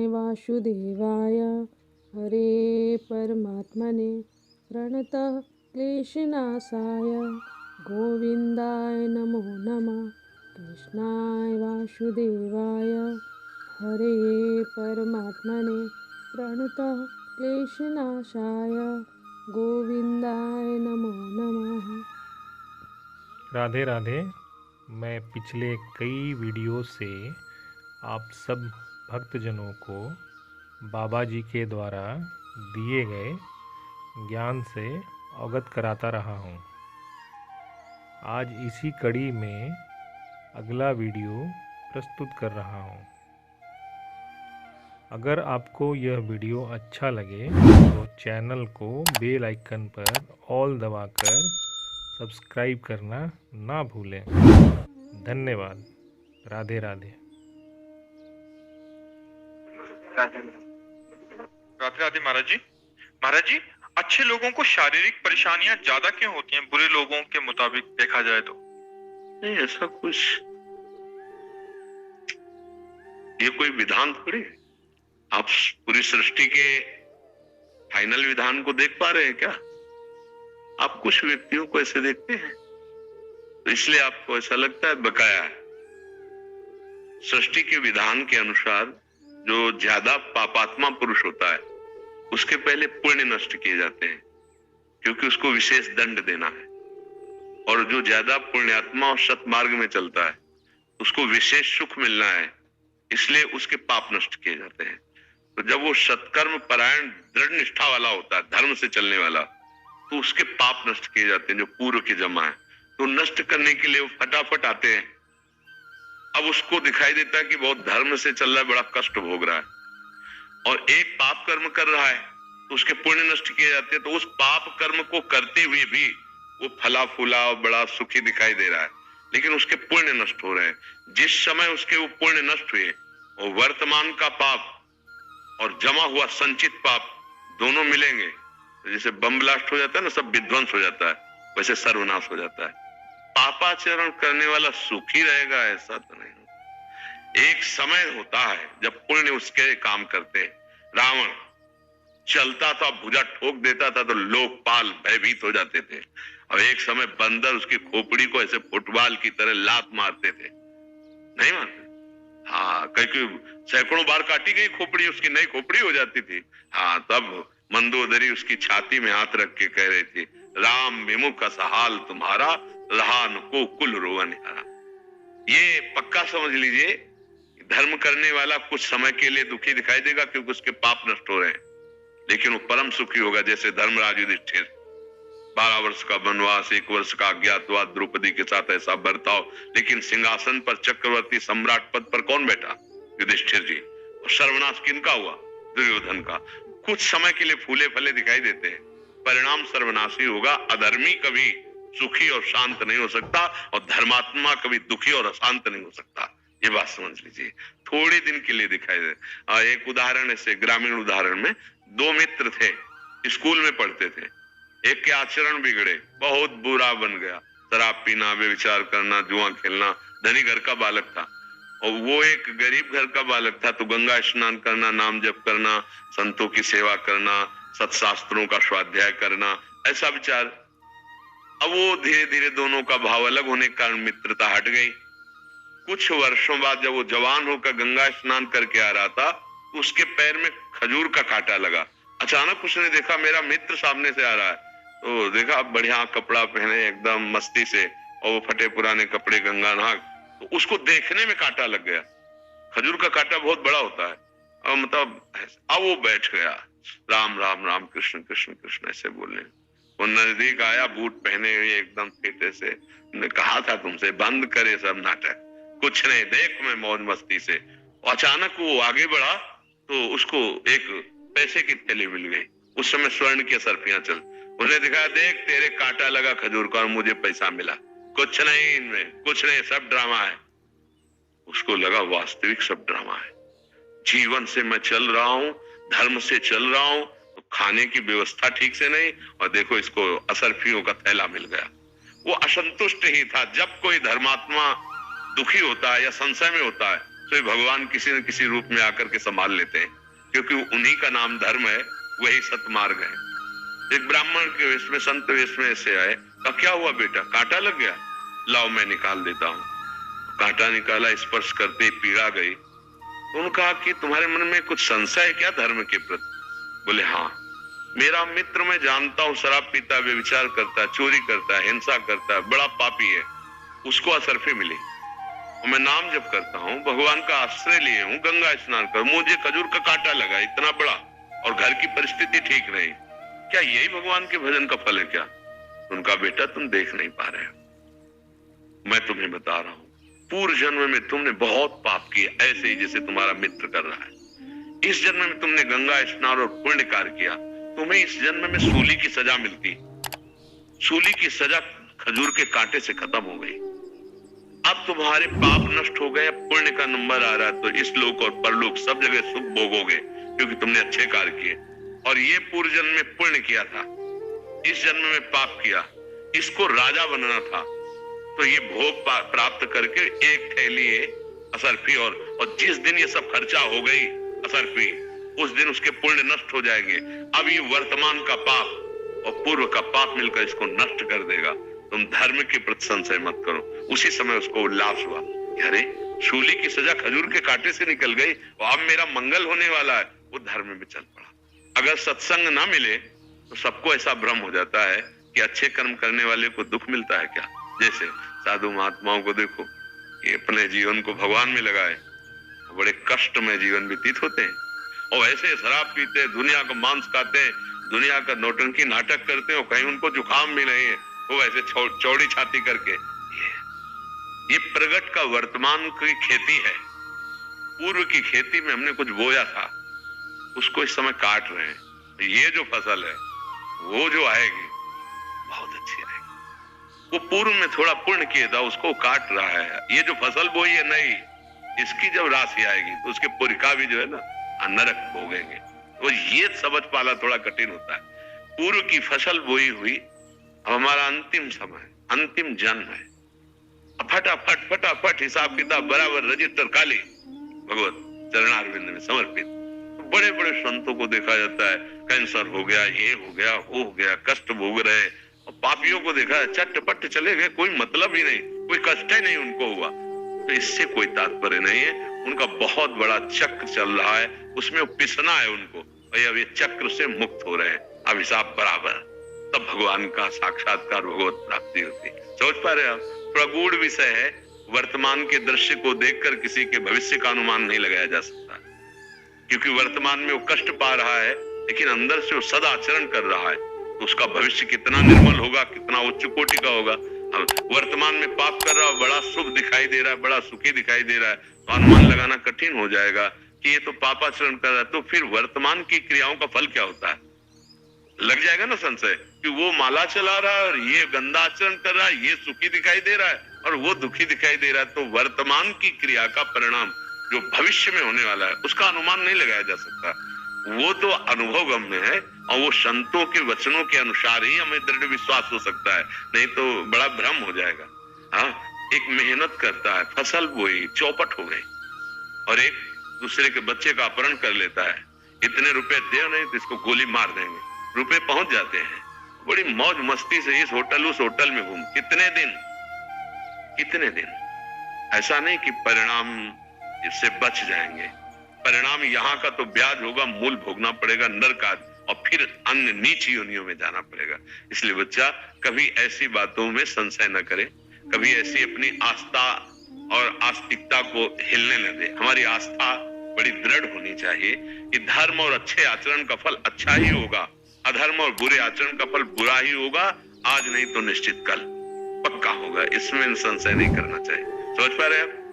वासुदेवाय हरे परमात्मने प्रणतः क्लेशनाशाय गोविन्दाय नमो नमः। कृष्णाय वासुदेवाय हरे परमात्मने प्रणतः क्लेशनाशाय गोविन्दाय नमो नमः। राधे राधे। मैं पिछले कई वीडियो से आप सब भक्तजनों को बाबा जी के द्वारा दिए गए ज्ञान से अवगत कराता रहा हूँ। आज इसी कड़ी में अगला वीडियो प्रस्तुत कर रहा हूँ। अगर आपको यह वीडियो अच्छा लगे तो चैनल को बेल आइकन पर ऑल दबाकर सब्सक्राइब करना ना भूलें। धन्यवाद। राधे राधे। राधे राधे महाराज जी, अच्छे लोगों को शारीरिक परेशानियां ज्यादा क्यों होती हैं बुरे लोगों के मुताबिक देखा जाए तो? नहीं, ऐसा कुछ, ये कोई विधान थोड़ी है। आप पूरी सृष्टि के फाइनल विधान को देख पा रहे हैं क्या? आप कुछ व्यक्तियों को ऐसे देखते हैं तो इसलिए आपको ऐसा लगता है बकाया है। सृष्टि के विधान के अनुसार जो ज्यादा पापात्मा पुरुष होता है उसके पहले पुण्य नष्ट किए जाते हैं, क्योंकि उसको विशेष दंड देना है। और जो ज्यादा पुण्यात्मा और सतमार्ग में चलता है उसको विशेष सुख मिलना है, इसलिए उसके पाप नष्ट किए जाते हैं। तो जब वो सत्कर्म परायण दृढ़ निष्ठा वाला होता है, धर्म से चलने वाला, तो उसके पाप नष्ट किए जाते हैं जो पूर्व के जमा है। तो नष्ट करने के लिए वो फटाफट आते हैं। अब उसको दिखाई देता है कि बहुत धर्म से चल रहा है, बड़ा कष्ट भोग रहा है, और एक पाप कर्म कर रहा है तो उसके पुण्य नष्ट किए जाते हैं। तो उस पाप कर्म को करते हुए भी वो फला फूला और बड़ा सुखी दिखाई दे रहा है, लेकिन उसके पुण्य नष्ट हो रहे हैं। जिस समय उसके वो पुण्य नष्ट हुए, वो वर्तमान का पाप और जमा हुआ संचित पाप दोनों मिलेंगे, जैसे बम ब्लास्ट हो जाता है ना, सब विध्वंस हो जाता है, वैसे सर्वनाश हो जाता है। पापाचरण करने वाला सुखी रहेगा ऐसा तो नहीं। एक समय होता है जब पुण्य उसके काम करते। रावण चलता था, भुजा ठोक देता था तो लोकपाल भयभीत हो जाते थे, और एक समय बंदर उसकी खोपड़ी को ऐसे फुटबॉल की तरह लात मारते थे। नहीं मारते? हाँ, कई सैकड़ों बार काटी गई खोपड़ी, उसकी नई खोपड़ी हो जाती थी। हाँ, तब मंदोदरी उसकी छाती में हाथ रख के कह रही थी, राम विमुख असहाल तुम्हारा, रहा नको कुल रोवन हारा। ये पक्का समझ लीजिए, धर्म करने वाला कुछ समय के लिए दुखी दिखाई देगा क्योंकि उसके पाप नष्ट हो रहे हैं, लेकिन वो परम सुखी होगा। जैसे धर्मराज युधिष्ठिर, 12 वर्ष का वनवास, 1 वर्ष का अज्ञातवास, द्रौपदी के साथ ऐसा बर्ताव, लेकिन सिंहासन पर चक्रवर्ती सम्राट पद पर कौन बैठा? युधिष्ठिर जी। और सर्वनाश किनका हुआ? दुर्योधन का। कुछ समय के लिए फूले फले दिखाई देते हैं, परिणाम सर्वनाशी होगा। अधर्मी कभी सुखी और शांत नहीं हो सकता, और धर्मात्मा कभी दुखी और अशांत नहीं हो सकता। ये बात समझ लीजिए। थोड़े दिन के लिए दिखाई दे। एक उदाहरण ऐसे, ग्रामीण उदाहरण में 2 मित्र थे, स्कूल में पढ़ते थे। एक के आचरण बिगड़े, बहुत बुरा बन गया, शराब पीना, व्यभिचार करना, जुआ खेलना। धनी घर का बालक था और वो एक गरीब घर का बालक था, तो गंगा स्नान करना, नाम जप करना, संतों की सेवा करना, सत्शास्त्रों का स्वाध्याय करना, ऐसा विचार। अब वो धीरे धीरे दोनों का भाव अलग होने के कारण मित्रता हट गई। कुछ वर्षों बाद जब वो जवान होकर गंगा स्नान करके आ रहा था, तो उसके पैर में खजूर का कांटा लगा। अचानक उसने देखा मेरा मित्र सामने से आ रहा है, तो देखा बढ़िया कपड़ा पहने एकदम मस्ती से, और वो फटे पुराने कपड़े, गंगा नाग, तो उसको देखने में कांटा लग गया। खजूर का कांटा बहुत बड़ा होता है, और मतलब अब वो बैठ गया, राम राम राम कृष्ण कृष्ण कृष्ण ऐसे बोलने। वो नजदीक आया, बूट पहने हुए एकदम फेटे से, ने कहा था तुमसे बंद करे सब नाटक, कुछ नहीं, देख मैं मौज मस्ती से। अचानक वो आगे बढ़ा तो उसको एक पैसे की थैली मिल गई। उस समय स्वर्ण की असरफियां चल। उसने दिखाया, देख तेरे कांटा लगा खजूर का और मुझे पैसा मिला। कुछ नहीं इनमें, कुछ नहीं, सब ड्रामा है। उसको लगा वास्तविक सब ड्रामा है। जीवन से मैं चल रहा हूं, धर्म से चल रहा हूं, तो खाने की व्यवस्था ठीक से नहीं, और देखो इसको असरफियों का थैला मिल गया। वो असंतुष्ट ही था। जब कोई धर्मात्मा दुखी होता है या संशय में होता है तो भगवान किसी न किसी रूप में आकर के संभाल लेते हैं, क्योंकि उन्हीं का नाम धर्म है, वही सतमार्ग है। एक ब्राह्मण के वेश में, संत वेश में ऐसे आए, कहा क्या हुआ बेटा, कांटा लग गया? लाओ मैं निकाल देता हूँ। कांटा निकाला, स्पर्श करते पीड़ा गई। उन्होंने कहा कि तुम्हारे मन में कुछ संशय है क्या धर्म के प्रति? बोले हाँ, मेरा मित्र मैं जानता हूँ शराब पीता है, व्यभिचार करता है, चोरी करता है, हिंसा करता है, बड़ा पापी है, उसको असरफी मिली। और मैं नाम जप करता हूँ, भगवान का आश्रय लिए हूँ, गंगा स्नान कर, मुझे खजूर का कांटा लगा इतना बड़ा, और घर की परिस्थिति ठीक नहीं, क्या यही भगवान के भजन का फल है क्या? उनका बेटा तुम देख नहीं पा रहे हो, मैं तुम्हें बता रहा हूँ, पूर्व जन्म में तुमने बहुत पाप किए, ऐसे ही जैसे तुम्हारा मित्र कर रहा है। इस जन्म में तुमने गंगा स्नान और पुण्य कार्य किया, तुम्हें इस जन्म में सूली की सजा मिलती। सूली की सजा खजूर के कांटे से खत्म हो गई। अब तुम्हारे पाप नष्ट हो गए, पुण्य का नंबर आ रहा है, तो इस लोक और परलोक सब जगह सुख भोगोगे, क्योंकि तुमने अच्छे कार्य किए। और ये पूर्व जन्म में पुण्य किया था, इस जन्म में पाप किया, इसको राजा बनना था, तो ये भोग प्राप्त करके एक थैली असरफी, और जिस दिन ये सब खर्चा हो गई असरफी, उस दिन उसके पुण्य नष्ट हो जाएंगे। अब ये वर्तमान का पाप और पूर्व का पाप मिलकर इसको नष्ट कर देगा। तुम धर्म के प्रति संशय मत करो। उसी समय उसको उल्लास हुआ, अरे शूली की सजा खजूर के कांटे से निकल गई और अब मेरा मंगल होने वाला है। वो धर्म में चल पड़ा। अगर सत्संग ना मिले तो सबको ऐसा भ्रम हो जाता है कि अच्छे कर्म करने वाले को दुख मिलता है क्या। जैसे साधु महात्माओं को देखो, ये अपने जीवन को भगवान में लगाए, बड़े कष्ट में जीवन व्यतीत होते हैं, और ऐसे शराब पीते हैं, दुनिया का मांस खाते हैं, दुनिया का नौटंकी नाटक करते हैं, और कहीं उनको जुकाम भी नहीं है, वो ऐसे चौड़ी छाती करके। ये प्रगट का वर्तमान की खेती है। पूर्व की खेती में हमने कुछ बोया था, उसको इस समय काट रहे हैं। तो ये जो फसल है वो जो आएगी बहुत अच्छी आएगी। वो पूर्व में थोड़ा पुण्य किया था, उसको काट रहा है। ये जो फसल बोई है नई, इसकी जब राशि आएगी तो उसके पुरखा भी जो है ना नरक भोगेंगे। तो ये समझ पाना थोड़ा कठिन होता है। पूर्व की फसल बोई हुई, अब हमारा अंतिम समय, अंतिम जन्म है। फटाफट फटाफट हिसाब किताब बराबर, रजिस्टर खाली भगवत चरणारविंद में समर्पित। बड़े बड़े संतों को देखा जाता है, कैंसर हो गया, ये हो गया, वो हो गया, कष्ट भोग रहे। और पापियों को देखा है, चटपट चले गए, कोई मतलब ही नहीं, कोई कष्ट ही नहीं उनको हुआ। तो इससे कोई तात्पर्य नहीं है, उनका बहुत बड़ा चक्र चल रहा है, उसमें पिसना है उनको, और अब ये चक्र से मुक्त हो रहे हैं। अब हिसाब बराबर, तब भगवान का साक्षात्कार, भगवत प्राप्ति होती है। सोच पा रहे आप, थोड़ा गूढ़ विषय है। वर्तमान के दृश्य को देखकर किसी के भविष्य का अनुमान नहीं लगाया जा सकता, क्योंकि वर्तमान में वो कष्ट पा रहा है, लेकिन अंदर से वो सदाचरण कर रहा है, तो उसका भविष्य कितना निर्मल होगा, कितना उच्च कोटि का होगा। वर्तमान में पाप कर रहा है, बड़ा शुभ दिखाई दे रहा है, बड़ा सुखी दिखाई दे रहा है, तो अनुमान लगाना कठिन हो जाएगा कि ये तो पापाचरण कर रहा है। तो फिर वर्तमान की क्रियाओं का फल क्या होता है, लग जाएगा ना संशय कि वो माला चला रहा है और ये गंदा आचरण कर रहा है, ये सुखी दिखाई दे रहा है और वो दुखी दिखाई दे रहा है। तो वर्तमान की क्रिया का परिणाम जो भविष्य में होने वाला है, उसका अनुमान नहीं लगाया जा सकता। वो तो अनुभव गम्य है, और वो संतों के वचनों के अनुसार ही हमें दृढ़ विश्वास हो सकता है, नहीं तो बड़ा भ्रम हो जाएगा। हाँ, एक मेहनत करता है, फसल बोई, चौपट हो गई, और एक दूसरे के बच्चे का अपहरण कर लेता है। इतने रुपए दे नहीं तो इसको गोली मार देंगे। रुपए पहुंच जाते हैं, बड़ी मौज मस्ती से इस होटल उस होटल में घूम, कितने दिन। ऐसा नहीं कि परिणाम इससे बच जाएंगे। परिणाम यहाँ का तो ब्याज होगा, मूल भोगना पड़ेगा, नरक और फिर अन्य नीच योनियों में जाना पड़ेगा। इसलिए बच्चा कभी ऐसी बातों में संशय न करे, कभी ऐसी अपनी आस्था और आस्तिकता को हिलने न दे। हमारी आस्था बड़ी दृढ़ होनी चाहिए कि धर्म और अच्छे आचरण का फल अच्छा ही होगा, अधर्म और बुरे आचरण का फल बुरा ही होगा, आज नहीं तो निश्चित कल पक्का होगा। इसमें संशय नहीं करना चाहिए। समझ पा रहे हैं आप?